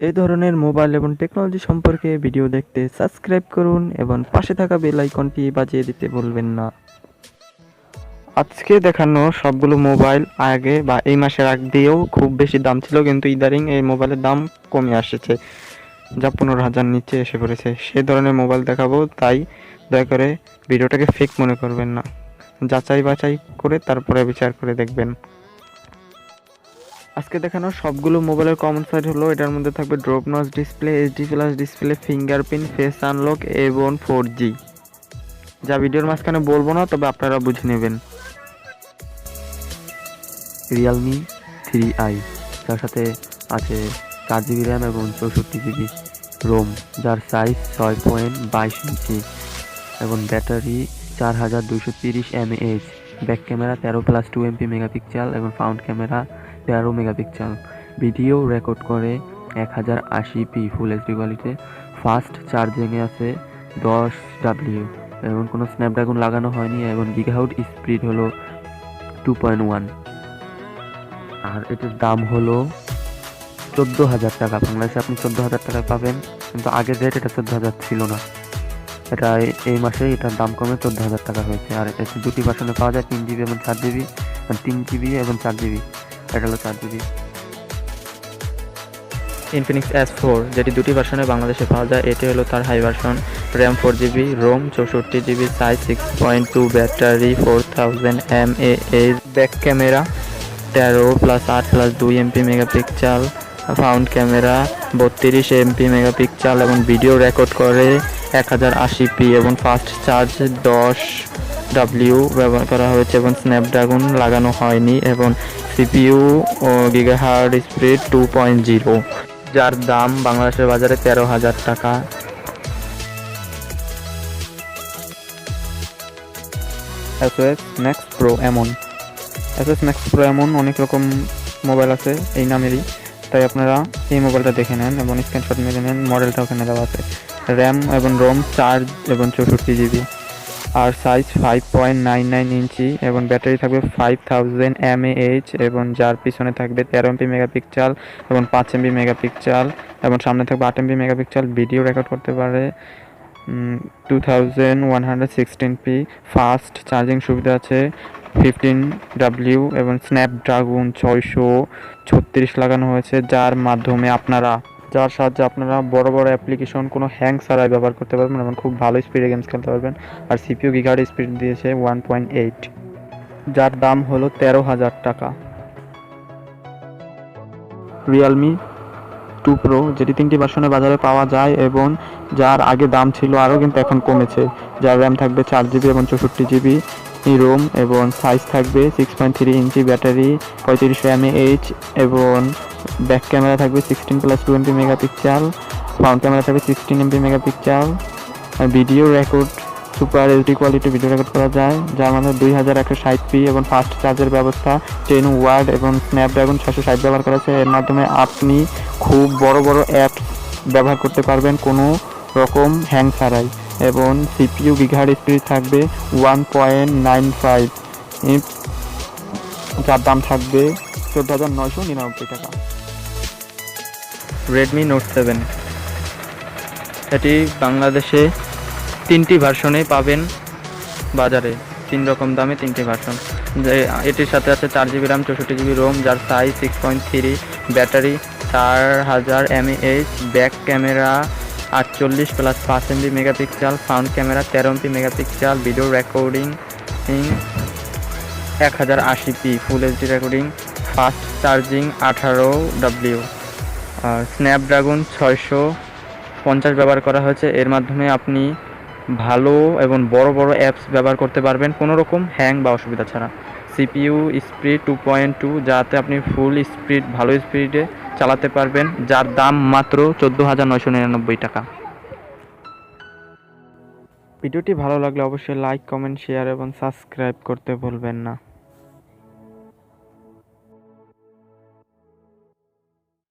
এই ধরনের মোবাইল এবং টেকনোলজি সম্পর্কে ভিডিও দেখতে সাবস্ক্রাইব করুন এবং পাশে থাকা বেল আইকনটি বাজিয়ে দিতে ভুলবেন না। আজকে দেখানো সবগুলো মোবাইল আগে বা এই মাসের আগ দিয়েও খুব বেশি দাম ছিল, কিন্তু ইদারিং এই মোবাইলের দাম কমে আসছে, যা 15,000 নিচে এসে পড়েছে। সেই ধরনের মোবাইল দেখাবো, তাই দয়া করে ভিডিওটাকে ফেক মনে করবেন না, যাচাই বাছাই করে তারপরে বিচার করে দেখবেন। আজকে দেখানো সবগুলো মোবাইলের কমন সাইড হলো এটার মধ্যে থাকবে drop notch display, HD plus display, fingerprint, face unlock এবং 4G, যা ভিডিওর মাঝখানে বলবো না, তবে আপনারা বুঝে নেবেন। রিয়েলমি 3i, যার সাথে আছে 4GB র্যাম এবং 64GB রোম, যার সাইজ 6.22 ইঞ্চি এবং battery 4230 mAh, back camera 13+2 MP megapixel এবং front camera 13 megapixel, video record করে 1080p full HD quality, fast চার্জিংয়ে আছে 10W এবং কোনো স্ন্যাপড্রাগন লাগানো হয়নি এবং গিগাহার্টজ স্পিড হলো 2.1। আর এটার দাম হলো 14,000 টাকা। বাংলাদেশে আপনি 14,000 টাকায় পাবেন, কিন্তু আগের রেট এটা 14,000 ছিল না। এটা এই মাসে এটার দাম কমে 14,000 টাকা হয়েছে। আর এটা দুটি ভার্সনে পাওয়া যায়, 3GB এবং 4GB, 3GB এবং 4GB। এটা হলো 4GB। ইনফিনিক্স S4, যেটি দুটি ভার্সনে বাংলাদেশে পাওয়া যায়, এটি হলো তার high version. RAM 4GB, ROM 64GB, size 6.2, battery 4000 mAh, back camera 13+8+2 MP megapixel, front camera 32 MP megapixel এবং ভিডিও রেকর্ড করে 1080p এবং ফাস্ট চার্জ 10W ব্যবহার করা হয়েছে এবং স্ন্যাপড্রাগন লাগানো হয়নি এবং CPU ও গিগাহার্টজ স্পিড 2.0, যার দাম বাংলাদেশের বাজারে 13,000 টাকা। Asus Max Pro এমন Asus Max Pro এমন অনেক রকম মোবাইল আছে এই নামেরই, তাই আপনারা এই মোবাইলটা দেখে নেন এবং স্ক্রিনশট মেরে নেন। মডেলটা ওখানে দেওয়া আছে। র্যাম এবং রোম 4 এবং 64GB, আর সাইজ 5.99 ইঞ্চি এবং ব্যাটারি থাকবে 5000 mAh এবং যার পিছনে থাকবে 13 MP মেগাপিক্সেল এবং 5 MP মেগাপিক্সেল এবং সামনে থাকবে 8 MP মেগাপিক্সেল। ভিডিও রেকর্ড করতে পারে 2116p, ফাস্ট চার্জিং সুবিধা আছে 15W এবং স্ন্যাপড্রাগন 636 লাগানো হয়েছে, যার সাহায্যে আপনারা বড় বড় অ্যাপ্লিকেশন কোনো হ্যাং ছাড়াই ব্যবহার করতে পারবেন এবং খুব ভালো স্পিডে গেমস খেলতে পারবেন। আর CPU গিগাহার্টজ স্পিড দিয়েছে 1.8, যার দাম হলো 13,000 টাকা। রিয়েলমি 2 Pro, যেটি 3টি ভার্সনে বাজারে পাওয়া যায় এবং যার আগে দাম ছিল আরও, কিন্তু এখন কমেছে। যার র্যাম থাকবে 4GB এবং 64GB রোম এবং সাইজ থাকবে 6.3 ইঞ্চি, ব্যাটারি 3500 mAh এবং ব্যাক ক্যামেরা থাকবে 16+2 MP মেগাপিক্সেল, ফ্রন্ট ক্যামেরা থাকবে 16 MP megapixel. Video record super HD quality video record করা যায়, যার মধ্যে 2160p এবং ফাস্ট চার্জের ব্যবস্থা 10 ওয়াট এবং স্ন্যাপড্রাগন 660 ব্যবহার করা আছে। এর মাধ্যমে আপনি খুব বড় বড় অ্যাপস ব্যবহার করতে পারবেন কোনো রকম হ্যাং ছাড়াই এবং CPU গিগাহার্টজ স্পিড থাকবে 1.95, যার দাম থাকবে 14,999 টাকা। রেডমি নোট 7, এটি বাংলাদেশে 3টি ভার্সনে পাবেন বাজারে, 3 রকম দামে 3টি ভার্সন। এটির সাথে আছে 4GB র্যাম, 64GB রোম, যার size 6.3, battery 4000 mAh, back camera 48+5 MP megapixel, front camera 13 MP megapixel, video recording 1080p full HD recording, fast charging 18W, Snapdragon 650 ব্যবহার করা হয়েছে। এর মাধ্যমে আপনি ভালো এবং বড় বড় অ্যাপস ব্যবহার করতে পারবেন কোনো রকম হ্যাং বা অসুবিধা ছাড়া। CPU স্পিড 2.2, যাতে আপনি ফুল স্পিড ভালো স্পিডে চালাতে পারবেন, যার দাম মাত্র 14,999 টাকা। ভিডিওটি ভালো লাগলে অবশ্যই লাইক, কমেন্ট, শেয়ার এবং সাবস্ক্রাইব করতে ভুলবেন না।